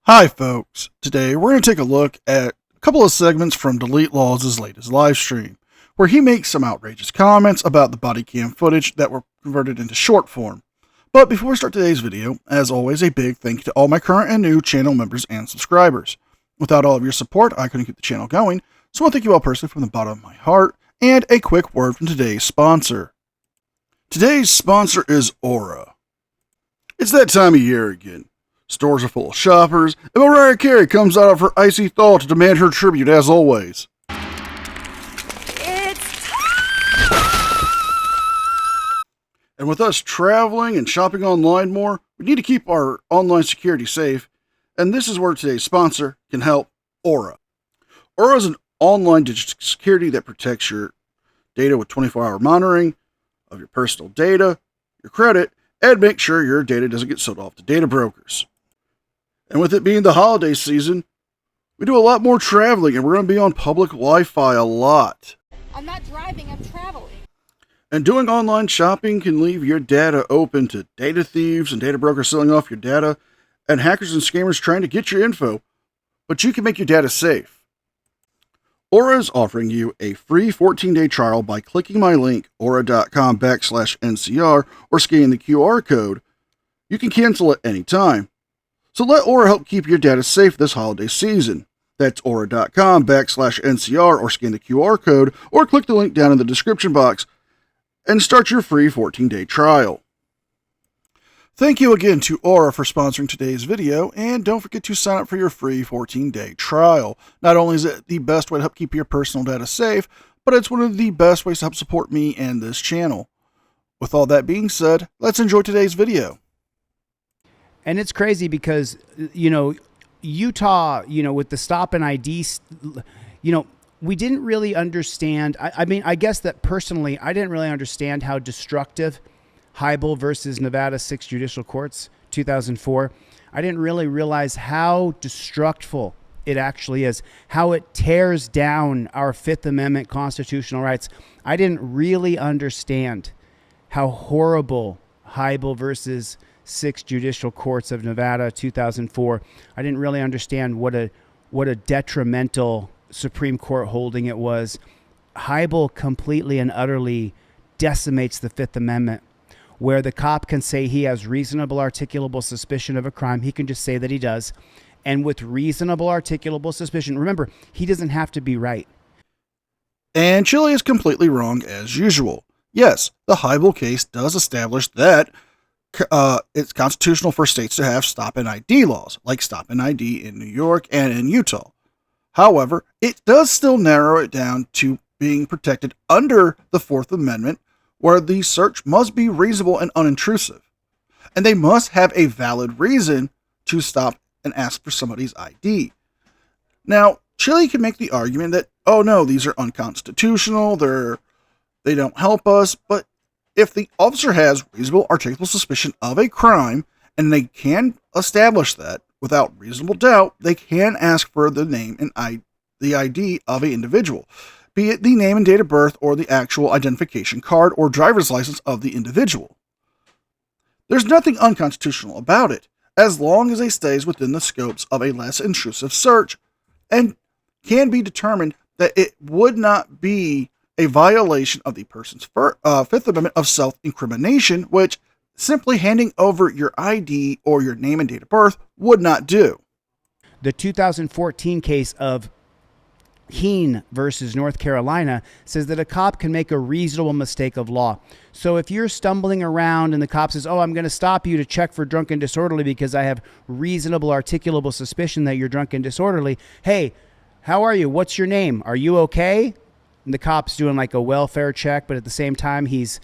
Hi folks, today we're going to take a look at a couple of segments from Delete Lawz' latest live stream, where he makes some outrageous comments about the body cam footage that were converted into short form. But before we start today's video, as always, a big thank you to all my current and new channel members and subscribers. Without all of your support, I couldn't keep the channel going, so I thank you all personally from the bottom of my heart, and a quick word from today's sponsor. Today's sponsor is Aura. It's that time of year again. Stores are full of shoppers, and Mariah Carey comes out of her icy thaw to demand her tribute as always. And with us traveling and shopping online more, we need to keep our online security safe, and this is where today's sponsor can help, Aura. Aura is an online digital security that protects your data with 24-hour monitoring of your personal data, your credit, and make sure your data doesn't get sold off to data brokers. And with it being the holiday season, we do a lot more traveling, and we're going to be on public Wi-Fi a lot. I'm not driving, I'm traveling. And doing online shopping can leave your data open to data thieves and data brokers selling off your data, and hackers and scammers trying to get your info. But you can make your data safe. Aura is offering you a free 14-day trial by clicking my link, aura.com/NCR, or scanning the QR code. You can cancel at any time. So let Aura help keep your data safe this holiday season. That's aura.com/NCR, or scan the QR code, or click the link down in the description box and start your free 14-day trial. Thank you again to Aura for sponsoring today's video, and don't forget to sign up for your free 14-day trial. Not only is it the best way to help keep your personal data safe, but it's one of the best ways to help support me and this channel. With all that being said, let's enjoy today's video. And it's crazy because, Utah, with the stop and ID, we didn't really understand. I mean, I guess that personally, I didn't really understand how destructive Hybel versus Nevada 6 Judicial Courts, 2004. I didn't really realize how destructful it actually is, how it tears down our Fifth Amendment constitutional rights. I didn't really understand how horrible Hybel versus 6 Judicial Courts of Nevada, 2004. I didn't really understand what a detrimental Supreme Court holding it was. Hybel completely and utterly decimates the Fifth Amendment, where the cop can say he has reasonable articulable suspicion of a crime. He can just say that he does. And with reasonable articulable suspicion, remember, he doesn't have to be right. And Chille is completely wrong as usual. Yes, the Hybel case does establish that it's constitutional for states to have stop and ID laws, like stop and ID in New York and in Utah. However, it does still narrow it down to being protected under the Fourth Amendment, where the search must be reasonable and unintrusive. And they must have a valid reason to stop and ask for somebody's ID. Now, Chille can make the argument that, oh no, these are unconstitutional, they don't help us, but if the officer has reasonable articulable suspicion of a crime, and they can establish that without reasonable doubt, they can ask for the name and the ID of an individual, be it the name and date of birth or the actual identification card or driver's license of the individual. There's nothing unconstitutional about it, as long as it stays within the scopes of a less intrusive search and can be determined that it would not be a violation of the person's Fifth Amendment of self-incrimination, which simply handing over your ID or your name and date of birth would not do. The 2014 case of Heen versus North Carolina says that a cop can make a reasonable mistake of law. So if you're stumbling around and the cop says, oh, I'm going to stop you to check for drunk and disorderly because I have reasonable articulable suspicion that you're drunk and disorderly. Hey, how are you? What's your name? Are you okay? And the cop's doing like a welfare check, but at the same time, he's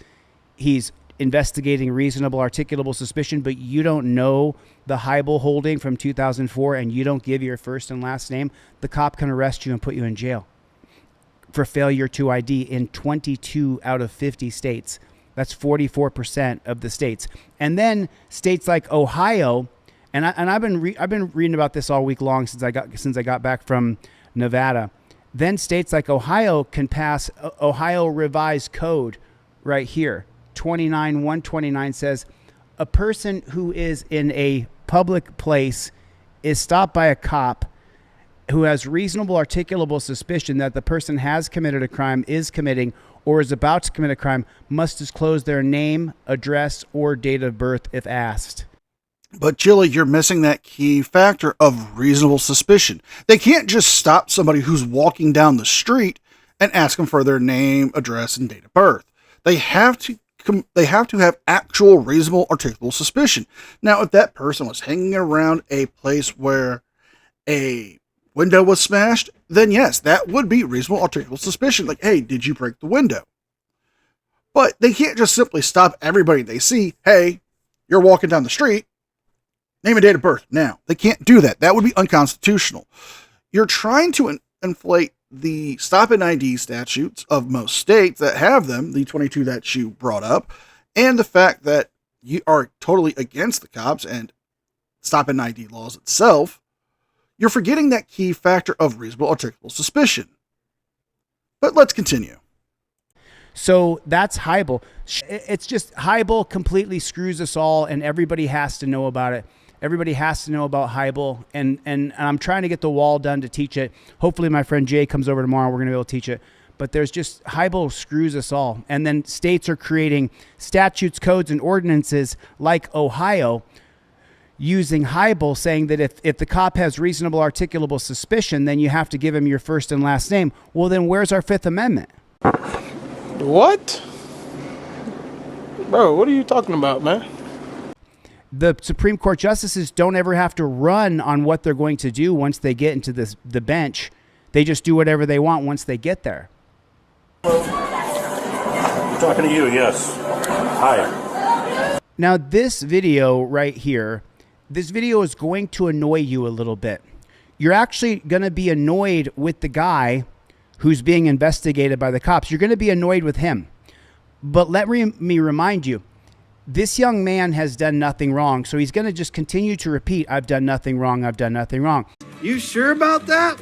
investigating reasonable articulable suspicion, but you don't know the Hybel holding from 2004 and you don't give your first and last name, the cop can arrest you and put you in jail for failure to ID in 22 out of 50 states. That's 44% of the states. And then states like Ohio, and I've been reading about this all week long since I got back from Nevada. Then states like Ohio can pass Ohio Revised Code right here. 29129 says a person who is in a public place is stopped by a cop who has reasonable articulable suspicion that the person has committed a crime, is committing, or is about to commit a crime, must disclose their name, address, or date of birth if asked. But Chille, you're missing that key factor of reasonable suspicion. They can't just stop somebody who's walking down the street and ask them for their name, address, and date of birth. They have to have actual reasonable articulable suspicion. Now, if that person was hanging around a place where a window was smashed, then yes, that would be reasonable articulable suspicion. Like, hey, did you break the window? But they can't just simply stop everybody they see. Hey, you're walking down the street. Name and date of birth now. They can't do that. That would be unconstitutional. You're trying to inflate the stop and ID statutes of most states that have them, the 22 that you brought up, and the fact that you are totally against the cops and stop and ID laws itself. You're forgetting that key factor of reasonable articulable suspicion. But let's continue. So that's Hybel. It's just Hybel completely screws us all, and everybody has to know about it. Everybody has to know about Hybel, and I'm trying to get the wall done to teach it. Hopefully my friend Jay comes over tomorrow. We're going to be able to teach it. But there's just, Hybel screws us all. And then states are creating statutes, codes, and ordinances like Ohio using Hybel, saying that if the cop has reasonable articulable suspicion, then you have to give him your first and last name. Well, then where's our Fifth Amendment? What? Bro, what are you talking about, man? The Supreme Court justices don't ever have to run on what they're going to do once they get into the bench. They just do whatever they want once they get there. I'm talking to you, yes. Hi. Now, this video right here, this video is going to annoy you a little bit. You're actually going to be annoyed with the guy who's being investigated by the cops. You're going to be annoyed with him. But let me remind you, this young man has done nothing wrong, so he's going to just continue to repeat, I've done nothing wrong, I've done nothing wrong. You sure about that?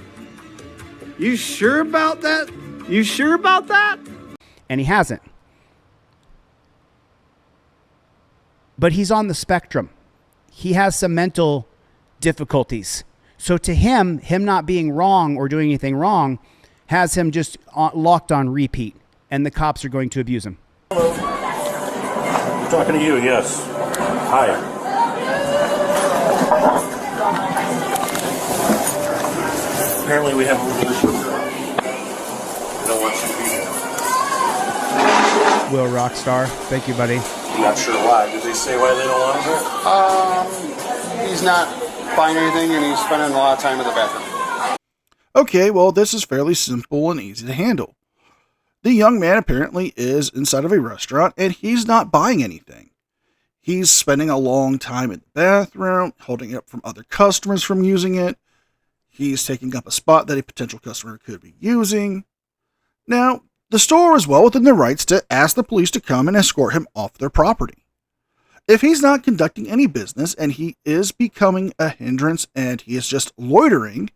You sure about that? You sure about that? And he hasn't. But he's on the spectrum. He has some mental difficulties. So to him not being wrong or doing anything wrong has him just locked on repeat, and the cops are going to abuse him. I'm talking to you, yes. Hi. Apparently we have a rule. I don't want you to be here. Will Rockstar. Thank you, buddy. I'm not sure why. Did they say why they don't want him here? He's not buying anything and he's spending a lot of time in the bathroom. Okay, well, this is fairly simple and easy to handle. The young man apparently is inside of a restaurant and he's not buying anything. He's spending a long time in the bathroom, holding it up from other customers from using it. He's taking up a spot that a potential customer could be using. Now, the store is well within their rights to ask the police to come and escort him off their property. If he's not conducting any business and he is becoming a hindrance and he is just loitering,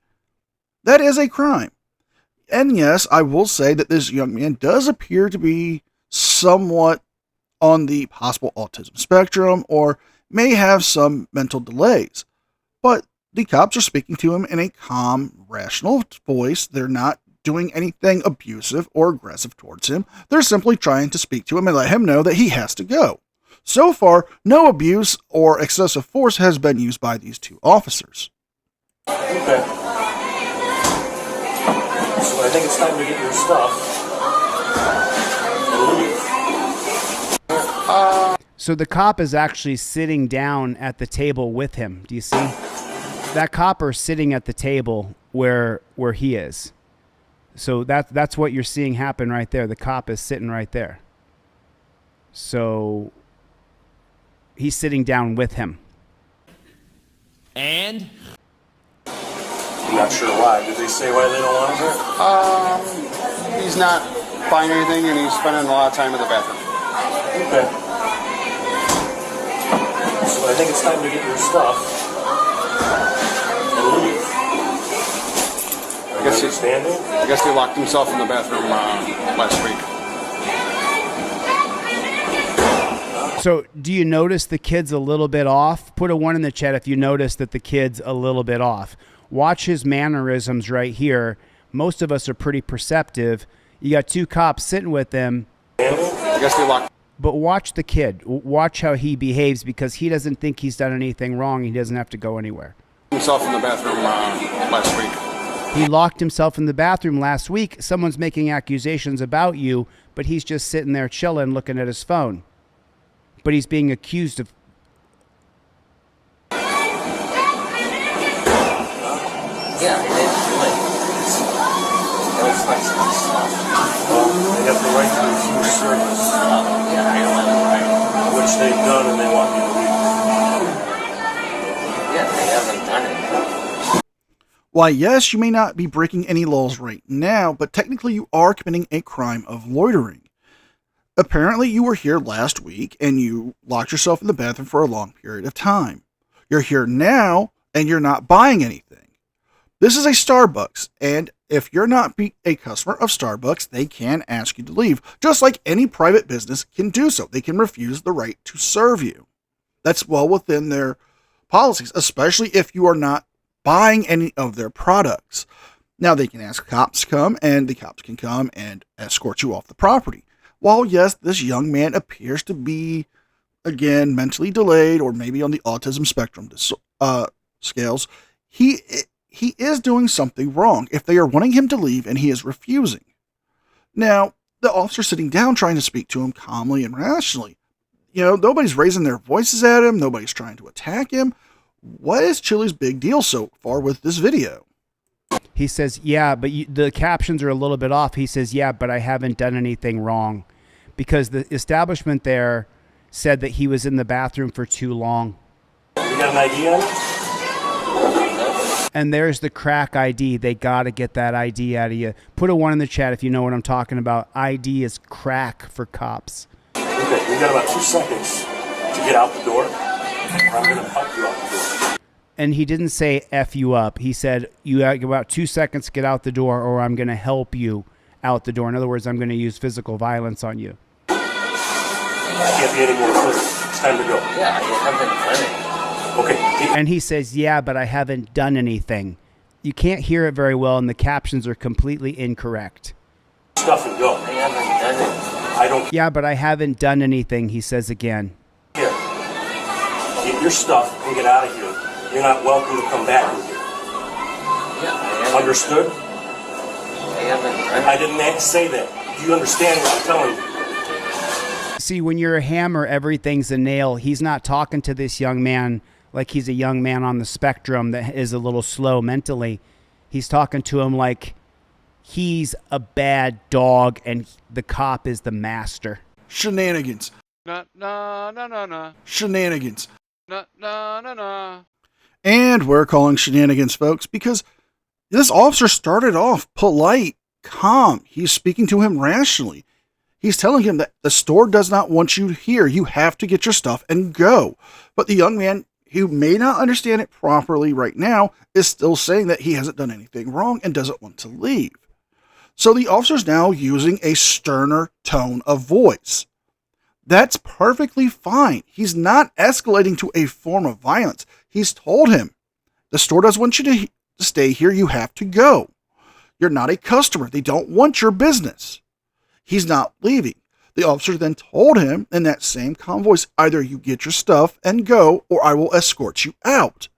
that is a crime. And yes, I will say that this young man does appear to be somewhat on the possible autism spectrum or may have some mental delays. But the cops are speaking to him in a calm, rational voice. They're not doing anything abusive or aggressive towards him. They're simply trying to speak to him and let him know that he has to go. So far, no abuse or excessive force has been used by these two officers. Okay. So I think it's time to get your stuff and leave. So the cop is actually sitting down at the table with him. Do you see? That cop is sitting at the table where he is. So that's what you're seeing happen right there. The cop is sitting right there. So he's sitting down with him. And? I'm not sure why. Did they say why they don't want him here? He's not buying anything and he's spending a lot of time in the bathroom. Okay. So I think it's time to get your stuff and leave. I guess he locked himself in the bathroom last week. So do you notice the kid's a little bit off? Put a 1 in the chat if you notice that the kid's a little bit off. Watch his mannerisms right here. Most of us are pretty perceptive. You got 2 cops sitting with him. I guess they locked But watch the kid. Watch how he behaves because he doesn't think he's done anything wrong. He doesn't have to go anywhere. himself in the bathroom last week. He locked himself in the bathroom last week. Someone's making accusations about you, but he's just sitting there chilling, looking at his phone. But he's being accused of... Yeah, they didn't do it. It was like some stuff. Well, they have the right to refuse service, Yeah, I don't have the right. which they've done, and they want me to leave. Yeah, they haven't done it. Why, yes, you may not be breaking any laws right now, but technically you are committing a crime of loitering. Apparently you were here last week and you locked yourself in the bathroom for a long period of time. You're here now and you're not buying anything. This is a Starbucks, and if you're not a customer of Starbucks, they can ask you to leave, just like any private business can do so. They can refuse the right to serve you. That's well within their policies, especially if you are not buying any of their products. Now, they can ask cops to come, and the cops can come and escort you off the property. While, yes, this young man appears to be, again, mentally delayed or maybe on the autism spectrum scales, he is doing something wrong if they are wanting him to leave and he is refusing. Now, the officer's sitting down trying to speak to him calmly and rationally. You know, nobody's raising their voices at him. Nobody's trying to attack him. What is Chille's big deal so far with this video? He says, yeah, but the captions are a little bit off. He says, yeah, but I haven't done anything wrong. Because the establishment there said that he was in the bathroom for too long. You got an idea? And there's the crack ID. They got to get that ID out of you. Put a 1 in the chat if you know what I'm talking about. ID is crack for cops. Okay, you got about 2 seconds to get out the door, or I'm going to help you out the door. And he didn't say F you up. He said, you have about 2 seconds to get out the door or I'm going to help you out the door. In other words, I'm going to use physical violence on you. I can't be any more clear. It's time to go. Yeah, I haven't done it. Okay. And he says, yeah, but I haven't done anything. You can't hear it very well, and the captions are completely incorrect. Stuff and go. I haven't done it. I don't Yeah, but I haven't done anything, he says again. care. Get your stuff and get out of here. You're not welcome to come back in here. Yeah, I haven't. Understood? I haven't done I it. didn't say that. Do you understand what I'm telling you? See, when you're a hammer, everything's a nail. He's not talking to this young man like he's a young man on the spectrum that is a little slow mentally. He's talking to him like he's a bad dog and the cop is the master. Shenanigans. Na na na na na Shenanigans. na na na na. And we're calling shenanigans, folks, because this officer started off polite, calm. He's speaking to him rationally. He's telling him that the store does not want you here. You have to get your stuff and go. But the young man, who may not understand it properly right now, is still saying that he hasn't done anything wrong and doesn't want to leave. So the officer's now using a sterner tone of voice. That's perfectly fine. He's not escalating to a form of violence. He's told him, the store doesn't want you to stay here. You have to go. You're not a customer. They don't want your business. He's not leaving. The officer then told him in that same calm voice, either you get your stuff and go, or I will escort you out.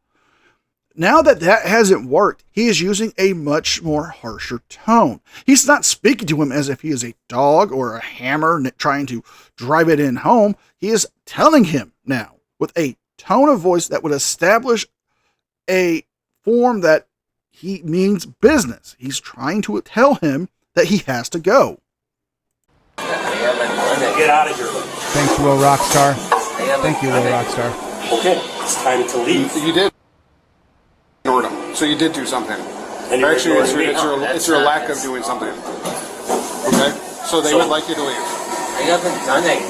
Now that hasn't worked, he is using a much more harsher tone. He's not speaking to him as if he is a dog or a hammer trying to drive it in home. He is telling him now with a tone of voice that would establish a form that he means business. He's trying to tell him that he has to go. I haven't done it. Get out of here. Thanks, Will Rockstar. I haven't Thank you, done Will it. Rockstar. Okay, it's time to leave. You did ignore them, so you did do something. And you're Actually, ignoring me. it's your lack of doing something. Okay, so they would like you to leave. I haven't done it.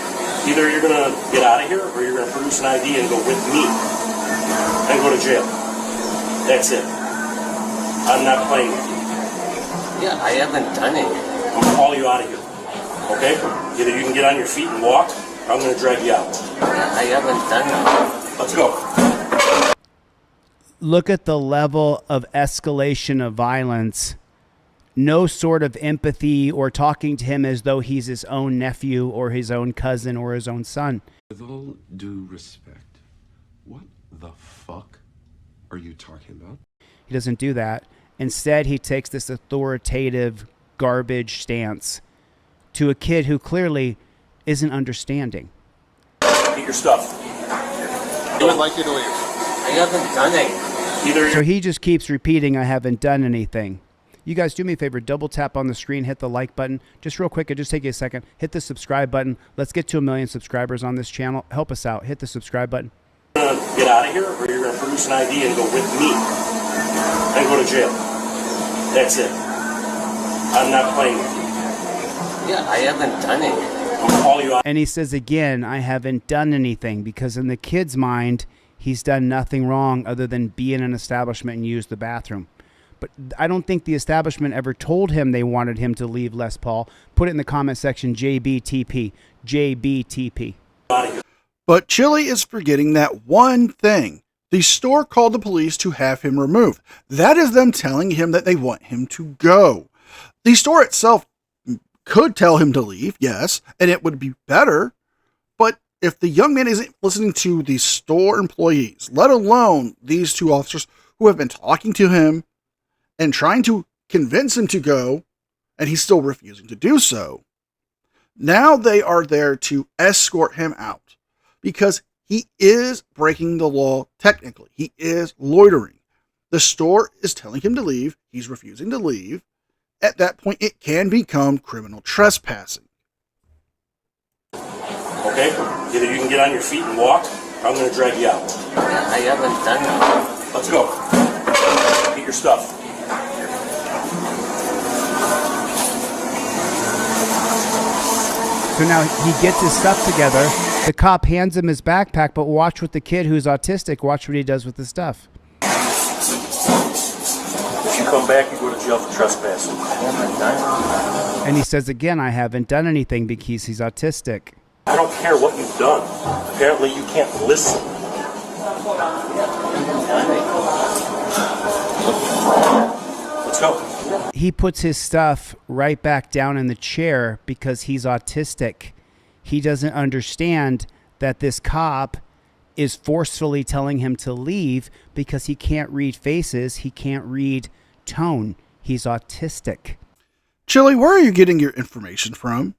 Either you're going to get out of here or you're going to produce an ID and go with me and go to jail. That's it. I'm not playing with you. Yeah, I haven't done it. I'm going to haul you out of here. Okay? Either you can get on your feet and walk, I'm going to drag you out. I haven't done that. Let's go. Look at the level of escalation of violence. No sort of empathy or talking to him as though he's his own nephew or his own cousin or his own son. With all due respect, what the fuck are you talking about? He doesn't do that. Instead, he takes this authoritative garbage stance to a kid who clearly isn't understanding. Get your stuff. I would like you to leave. I haven't done it. So he just keeps repeating, I haven't done anything. You guys do me a favor, double tap on the screen, hit the like button. Just real quick, it'll just take you a second. Hit the subscribe button. Let's get to 1 million subscribers on this channel. Help us out. Hit the subscribe button. You're going to get out of here, or you're going to produce an ID and go with me and go to jail. That's it. I'm not playing with you. Yeah, I haven't done it. I'm going to call you out. And he says again, I haven't done anything, because in the kid's mind, he's done nothing wrong other than be in an establishment and use the bathroom. But I don't think the establishment ever told him they wanted him to leave, Les Paul. Put it in the comment section, JBTP. JBTP. But Chille is forgetting that one thing. The store called the police to have him removed. That is them telling him that they want him to go. The store itself could tell him to leave, yes, and it would be better. But if the young man isn't listening to the store employees, let alone these two officers who have been talking to him and trying to convince him to go, and he's still refusing to do so, now they are there to escort him out because he is breaking the law technically. He is loitering. The store is telling him to leave. He's refusing to leave. At that point, it can become criminal trespassing. Okay? Either you can get on your feet and walk, or I'm going to drag you out. I haven't done that. Let's go. Get your stuff. So now he gets his stuff together. The cop hands him his backpack, but watch with the kid who's autistic. Watch what he does with the stuff. If you come back, you go to jail for trespassing. I haven't done it. And he says again, I haven't done anything because he's autistic. I don't care what you've done. Apparently, you can't listen. Let's go. He puts his stuff right back down in the chair because he's autistic. He doesn't understand that this cop is forcefully telling him to leave because he can't read faces. He can't read tone. He's autistic. Chille, where are you getting your information from?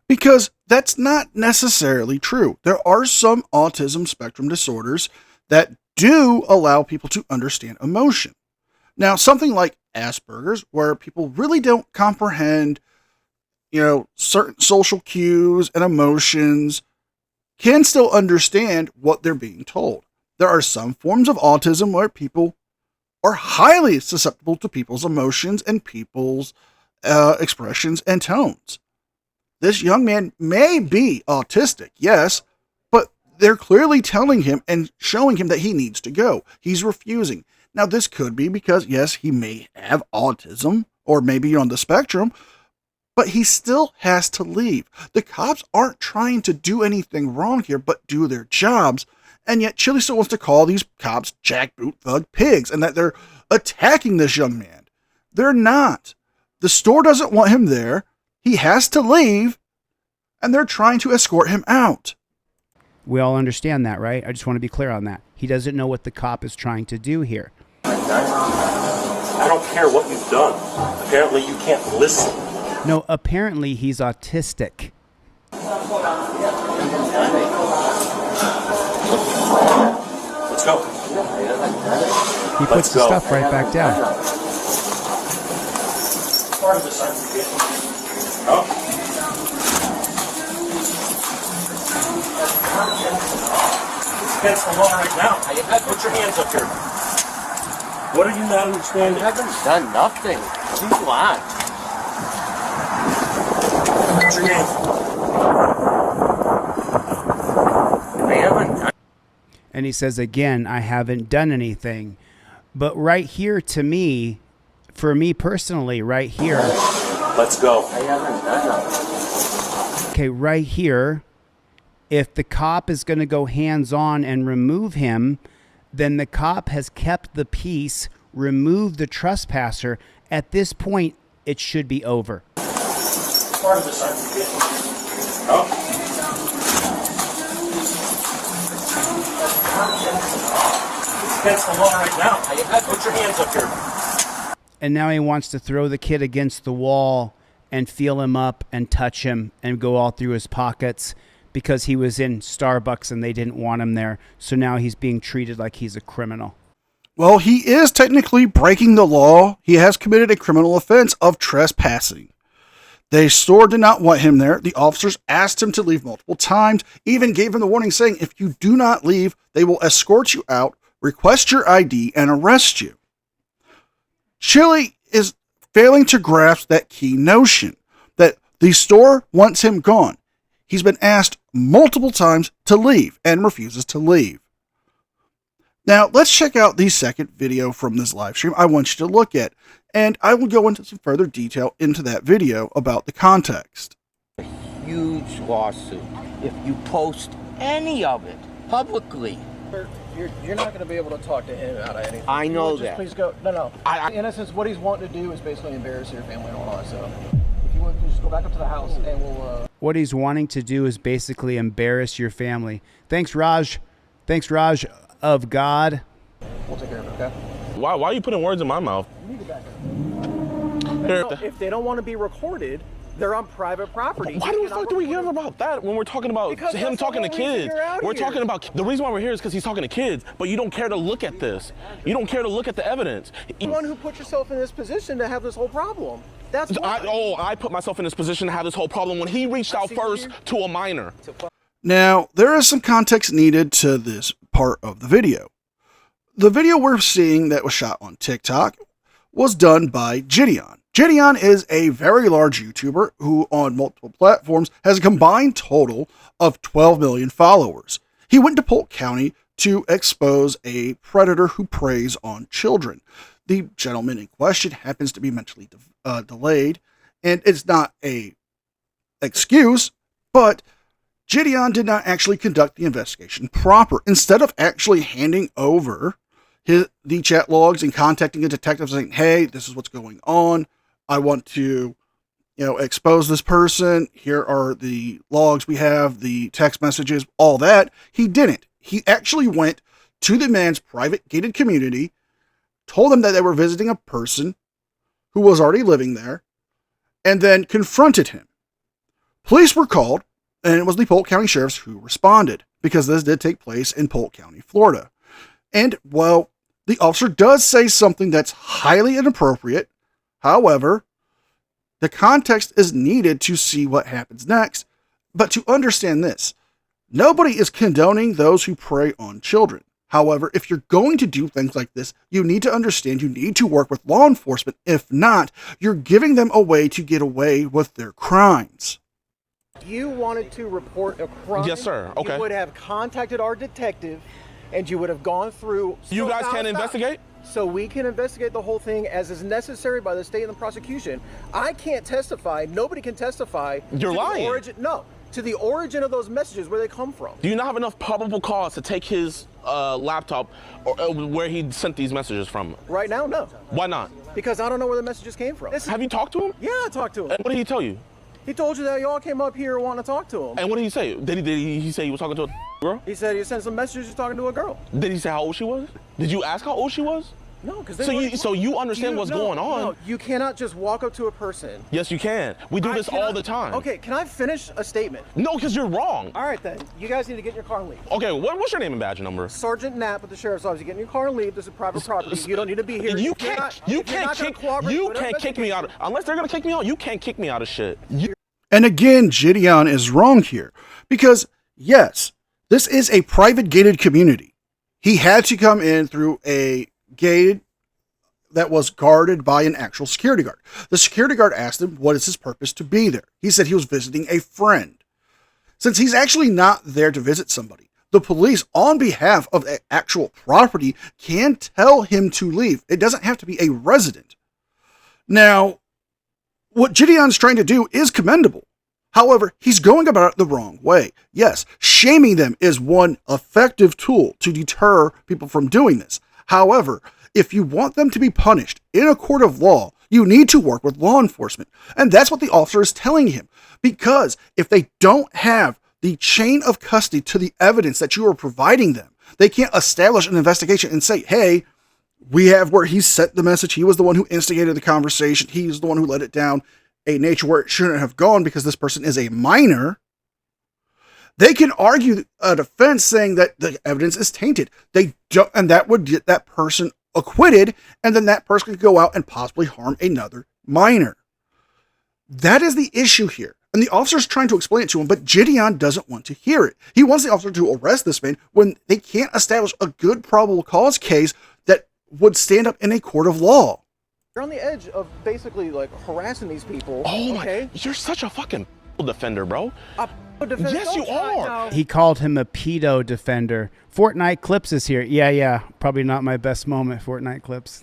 Because that's not necessarily true. There are some autism spectrum disorders that do allow people to understand emotion. Now, something like Asperger's, where people really don't comprehend, certain social cues and emotions, can still understand what they're being told. There are some forms of autism where people are highly susceptible to people's emotions and people's expressions and tones. This young man may be autistic, yes, but they're clearly telling him and showing him that he needs to go. He's refusing. Now, this could be because, yes, he may have autism or maybe on the spectrum, but he still has to leave. The cops aren't trying to do anything wrong here, but do their jobs. And yet Chille still wants to call these cops jackboot thug pigs and that they're attacking this young man. They're not. The store doesn't want him there. He has to leave, and they're trying to escort him out. We all understand that, right? I just want to be clear on that. He doesn't know what the cop is trying to do here. I don't care what you've done. Apparently, you can't listen. No, apparently he's autistic. Let's go. He puts the stuff right back down. Part of this, I forget. Oh. Against the law right now. Put your hands up here. What are you not understanding? I haven't done nothing. What do you want? What's your name? I haven't done. And he says again, I haven't done anything. But right here to me, for me personally, right here. Let's go. I haven't done nothing. Okay, right here, If the cop is going to go hands-on and remove him, then the cop has kept the peace, removed the trespasser. At this point, it should be over. Part of this, I forget. Oh. Against the law right now. Put your hands up here. And now he wants to throw the kid against the wall and feel him up and touch him and go all through his pockets because he was in Starbucks and they didn't want him there. So now he's being treated like he's a criminal. Well, he is technically breaking the law. He has committed a criminal offense of trespassing. The store did not want him there. The officers asked him to leave multiple times, even gave him the warning saying, if you do not leave, they will escort you out, request your ID, and arrest you. Chille is failing to grasp that key notion that the store wants him gone. He's been asked multiple times to leave and refuses to leave. Now, let's check out the second video from this live stream I want you to look at, and I will go into some further detail into that video about the context. A huge lawsuit if you post any of it publicly. You're not going to be able to talk to him out of anything. I know that. that. Please go. No. In essence, what he's wanting to do is basically embarrass your family and all that. So, if you would, please just go back up to the house and we'll. What he's wanting to do is basically embarrass your family. Thanks, Raj. Thanks, Raj of God. We'll take care of it, okay? Why are you putting words in my mouth? You need to back up. No, if they don't want to be recorded, they're on private property. Why the fuck do we care about that when we're talking about him talking to kids? We're talking about the reason why we're here is because he's talking to kids, but you don't care to look at this. You don't care to look at the evidence. You're the one who put yourself in this position to have this whole problem. That's I put myself in this position to have this whole problem when he reached out first to a minor. Now, there is some context needed to this part of the video. The video we're seeing that was shot on TikTok was done by Gideon. Gideon is a very large YouTuber who on multiple platforms has a combined total of 12 million followers. He went to Polk County to expose a predator who preys on children. The gentleman in question happens to be mentally delayed, and it's not a excuse, but Gideon did not actually conduct the investigation proper. Instead of actually handing over the chat logs and contacting a detective saying, hey, this is what's going on. I want to, expose this person. Here are the logs we have, the text messages, all that. He didn't. He actually went to the man's private gated community, told them that they were visiting a person who was already living there, and then confronted him. Police were called, and it was the Polk County Sheriffs who responded, because this did take place in Polk County, Florida. And while the officer does say something that's highly inappropriate, however, the context is needed to see what happens next. But to understand this, nobody is condoning those who prey on children. However, if you're going to do things like this, you need to understand you need to work with law enforcement. If not, you're giving them a way to get away with their crimes. You wanted to report a crime. Yes, sir. Okay. You would have contacted our detective and you would have gone through. You guys can't investigate? So we can investigate the whole thing as is necessary by the state and the prosecution. I can't testify. Nobody can testify. You're lying. To the origin of those messages, where they come from. Do you not have enough probable cause to take his laptop or where he sent these messages from? Right now, no. Why not? Because I don't know where the messages came from. Have you talked to him? Yeah, I talked to him. And what did he tell you? He told you that y'all came up here wanting to talk to him. And what did he say? Did he say he was talking to a girl? He said he sent some messages he's talking to a girl. Did he say how old she was? Did you ask how old she was? No, because so you understand what's going on. No, you cannot just walk up to a person. Yes, you can. We do this all the time. Okay, can I finish a statement? No, because you're wrong. All right, then. You guys need to get in your car and leave. Okay, what's your name and badge number? Sergeant Knapp with the Sheriff's Office. You get in your car and leave. This is private property. You don't need to be here. You can't kick me out. Unless they're going to kick me out, you can't kick me out of shit. And again, Gideon is wrong here. Because, yes, this is a private gated community. He had to come in through a gate that was guarded by an actual security guard. The security guard asked him, what is his purpose to be there? He said he was visiting a friend. Since he's actually not there to visit somebody, the police, on behalf of the actual property, can tell him to leave. It doesn't have to be a resident. Now, what Gideon's trying to do is commendable. However, he's going about it the wrong way. Yes, shaming them is one effective tool to deter people from doing this. However, if you want them to be punished in a court of law, you need to work with law enforcement. And that's what the officer is telling him. Because if they don't have the chain of custody to the evidence that you are providing them, they can't establish an investigation and say, hey, we have where he sent the message. He was the one who instigated the conversation. He's the one who let it down a nature where it shouldn't have gone because this person is a minor. They can argue a defense saying that the evidence is tainted. They don't, and that would get that person acquitted, and then that person could go out and possibly harm another minor. That is the issue here. And the officer's trying to explain it to him, but Gideon doesn't want to hear it. He wants the officer to arrest this man when they can't establish a good probable cause case that would stand up in a court of law. You're on the edge of basically like harassing these people. Oh okay? my, you're such a fucking defender, bro. Defender? Yes, you are. He called him a pedo defender. Fortnite Clips is here. Yeah. Probably not my best moment, Fortnite Clips.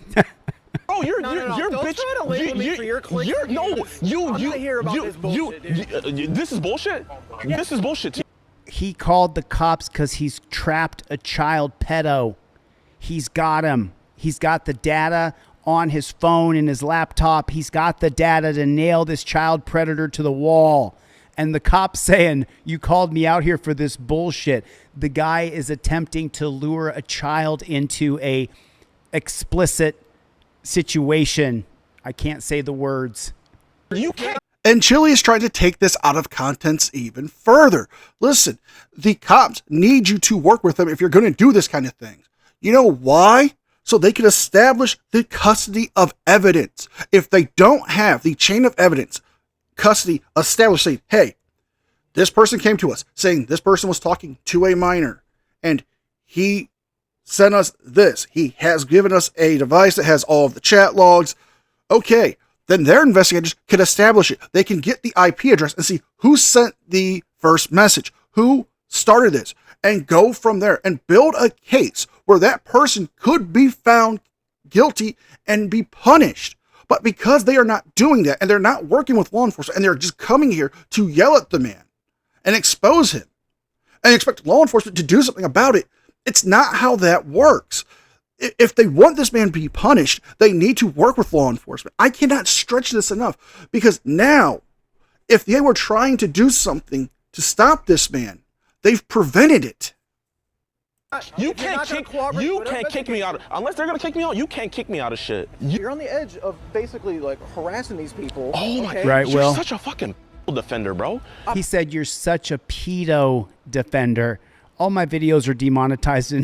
Bro, you're Don't bitch. try to label me for your clicks. I'm gonna hear about this bullshit, dude. This is bullshit. Yeah. This is bullshit. He called the cops because he's trapped a child pedo. He's got him. He's got the data on his phone and his laptop. He's got the data to nail this child predator to the wall. And the cops saying, you called me out here for this bullshit. The guy is attempting to lure a child into a explicit situation. I can't say the words. You can't. And Chille is trying to take this out of context even further. Listen, the cops need you to work with them if you're going to do this kind of thing. You know why? So they can establish the custody of evidence. If they don't have the chain of evidence, custody established, saying, hey, this person came to us saying this person was talking to a minor and he sent us this. He has given us a device that has all of the chat logs. Okay, then their investigators can establish it. They can get the IP address and see who sent the first message, who started this, and go from there and build a case where that person could be found guilty and be punished. But because they are not doing that and they're not working with law enforcement and they're just coming here to yell at the man and expose him and expect law enforcement to do something about it, it's not how that works. If they want this man to be punished, they need to work with law enforcement. I cannot stretch this enough because now, if they were trying to do something to stop this man, they've prevented it. You can't kick me out. Unless they're gonna kick me out, you can't kick me out of shit. You're on the edge of basically like harassing these people. Oh my, right, you're Will. such a fucking defender, bro. He said you're such a pedo defender. All my videos are demonetized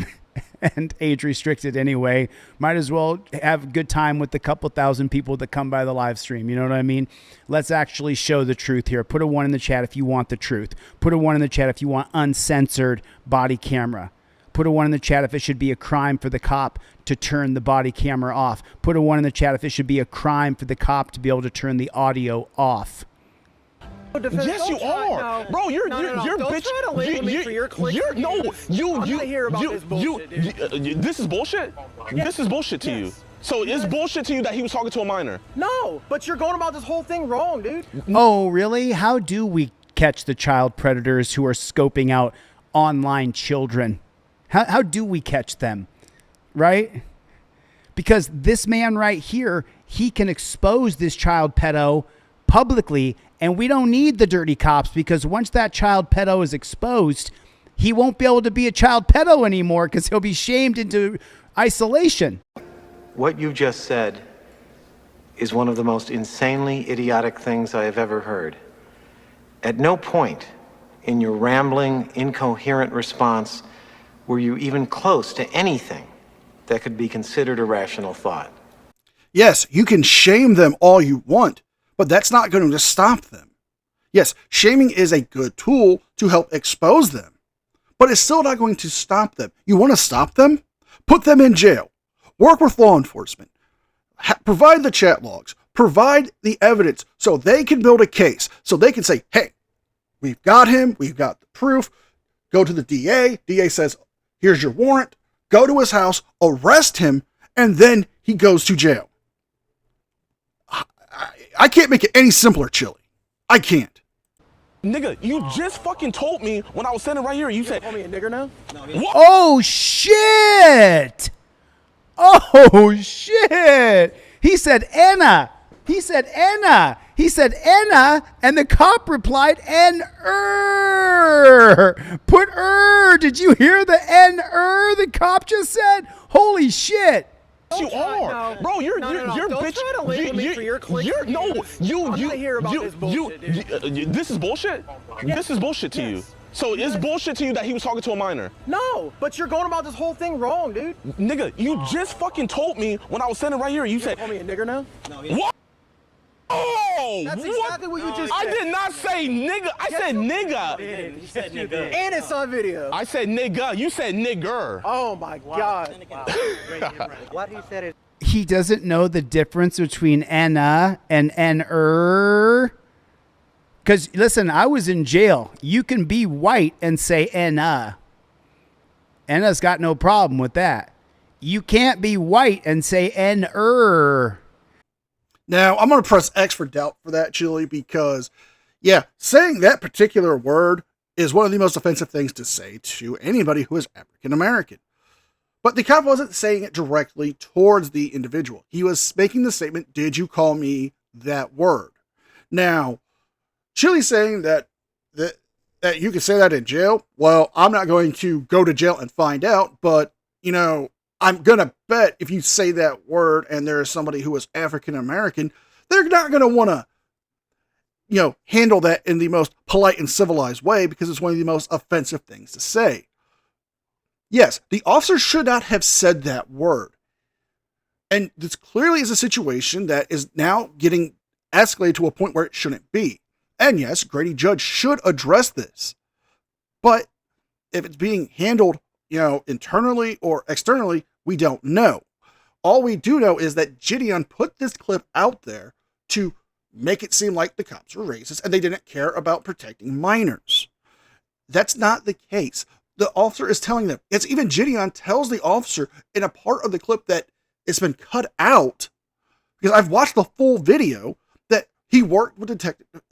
and age restricted anyway. Might as well have a good time with the couple thousand people that come by the live stream. You know what I mean? Let's actually show the truth here. Put a 1 in the chat if you want the truth. Put a 1 in the chat if you want uncensored body camera. Put a 1 in the chat if it should be a crime for the cop to turn the body camera off. Put a 1 in the chat if it should be a crime for the cop to be able to turn the audio off. Yes, you are, bro. You're Don't bitch. try to label me for your clicks. I'm gonna hear about this bullshit, this is bullshit. This is bullshit to you. So it's bullshit to you that he was talking to a minor. No, but you're going about this whole thing wrong, dude. Oh, really? How do we catch the child predators who are scoping out online children? How do we catch them? Right? Because this man right here, he can expose this child pedo publicly, and we don't need the dirty cops because once that child pedo is exposed, he won't be able to be a child pedo anymore because he'll be shamed into isolation. What you just said is one of the most insanely idiotic things I have ever heard. At no point in your rambling, incoherent response were you even close to anything that could be considered a rational thought. Yes, you can shame them all you want, but that's not going to stop them. Yes, shaming is a good tool to help expose them, but it's still not going to stop them. You want to stop them? Put them in jail. Work with law enforcement. Provide the chat logs. Provide the evidence so they can build a case, so they can say, hey, we've got him. We've got the proof. Go to the DA. DA says, here's your warrant. Go to his house, arrest him, and then he goes to jail. I can't make it any simpler, Chille. I can't. Nigga, you just fucking told me when I was standing right here. You said, call me a nigger now? What? Oh, shit. Oh, shit. He said, Anna. He said, Anna. He said, Anna. And the cop replied, N-er. Put er. Did you hear the N-er the cop just said? Holy shit. You are, bro. You're Don't bitch. try to label me for your clicks. I'm not hear about this bullshit, this is bullshit. This is bullshit to you. So it's bullshit to you that he was talking to a minor. No, but you're going about this whole thing wrong, dude. Nigga, you just fucking told me when I was standing right here. You said, call me a nigger now? What? Oh, that's exactly what you just said. I did not say nigga. I said nigga. You said nigga. And it's on video. I said nigga. You said nigger. Oh my God. What he said is He doesn't know the difference between Anna and N-er. Because, listen, I was in jail. You can be white and say Anna. Anna's got no problem with that. You can't be white and say N-er. Now, I'm going to press X for doubt for that, Chille, because, yeah, saying that particular word is one of the most offensive things to say to anybody who is African American. But the cop wasn't saying it directly towards the individual. He was making the statement, did you call me that word? Now, Chille's saying that you can say that in jail. Well, I'm not going to go to jail and find out, but, you know, I'm going to bet if you say that word and there is somebody who is African American, they're not going to want to, you know, handle that in the most polite and civilized way because it's one of the most offensive things to say. Yes, the officer should not have said that word. And this clearly is a situation that is now getting escalated to a point where it shouldn't be. And yes, Grady Judge should address this. But if it's being handled, you know, internally or externally, we don't know. All we do know is that Gideon put this clip out there to make it seem like the cops were racist and they didn't care about protecting minors. That's not the case. The officer is telling them. It's even Gideon tells the officer in a part of the clip that it's been cut out, because I've watched the full video, that he worked with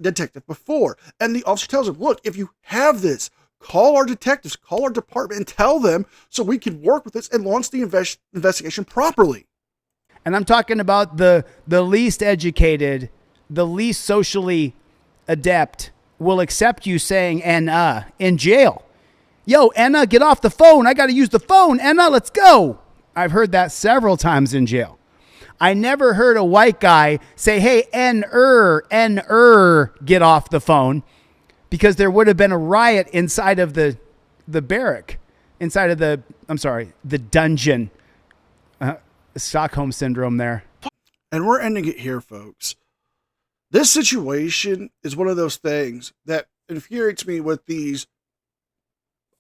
detective before. And the officer tells him, look, if you have this, call our detectives, call our department and tell them so we can work with this and launch the investigation properly. And I'm talking about the least educated, the least socially adept will accept you saying Anna in jail. Yo, Anna, get off the phone. I got to use the phone. Anna, let's go. I've heard that several times in jail. I never heard a white guy say, hey, N-er, get off the phone, because there would have been a riot inside of the barrack, inside of the dungeon. Stockholm syndrome there. And we're ending it here, folks. This situation is one of those things that infuriates me with these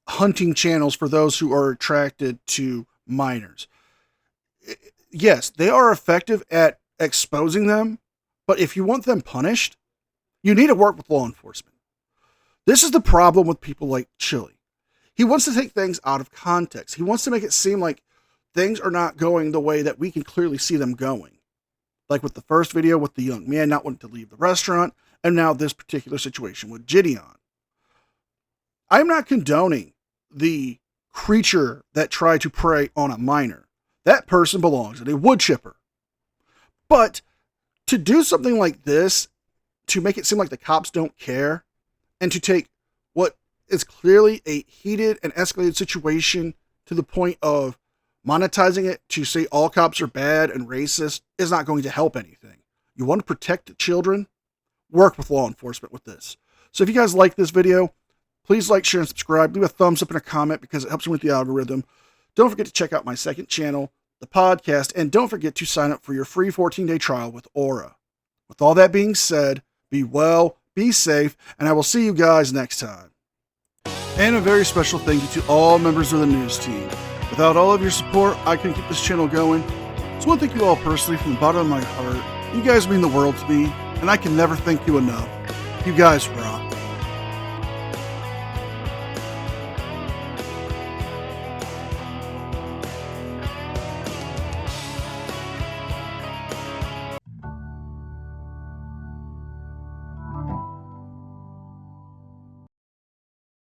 hunting channels for those who are attracted to minors. Yes, they are effective at exposing them, but if you want them punished, you need to work with law enforcement. This is the problem with people like Chille. He wants to take things out of context. He wants to make it seem like things are not going the way that we can clearly see them going. Like with the first video with the young man not wanting to leave the restaurant, and now this particular situation with Gideon. I'm not condoning the creature that tried to prey on a minor. That person belongs in a wood chipper. But to do something like this, to make it seem like the cops don't care, and to take what is clearly a heated and escalated situation to the point of monetizing it to say all cops are bad and racist, is not going to help anything. You want to protect children? Work with law enforcement with this. So if you guys like this video, please like, share, and subscribe. Leave a thumbs up and a comment because it helps me with the algorithm. Don't forget to check out my second channel, the podcast, and don't forget to sign up for your free 14-day trial with Aura. With all that being said, be well, be safe, and I will see you guys next time. And a very special thank you to all members of the news team. Without all of your support, I couldn't keep this channel going. So I want to thank you all personally from the bottom of my heart. You guys mean the world to me, and I can never thank you enough. You guys rock.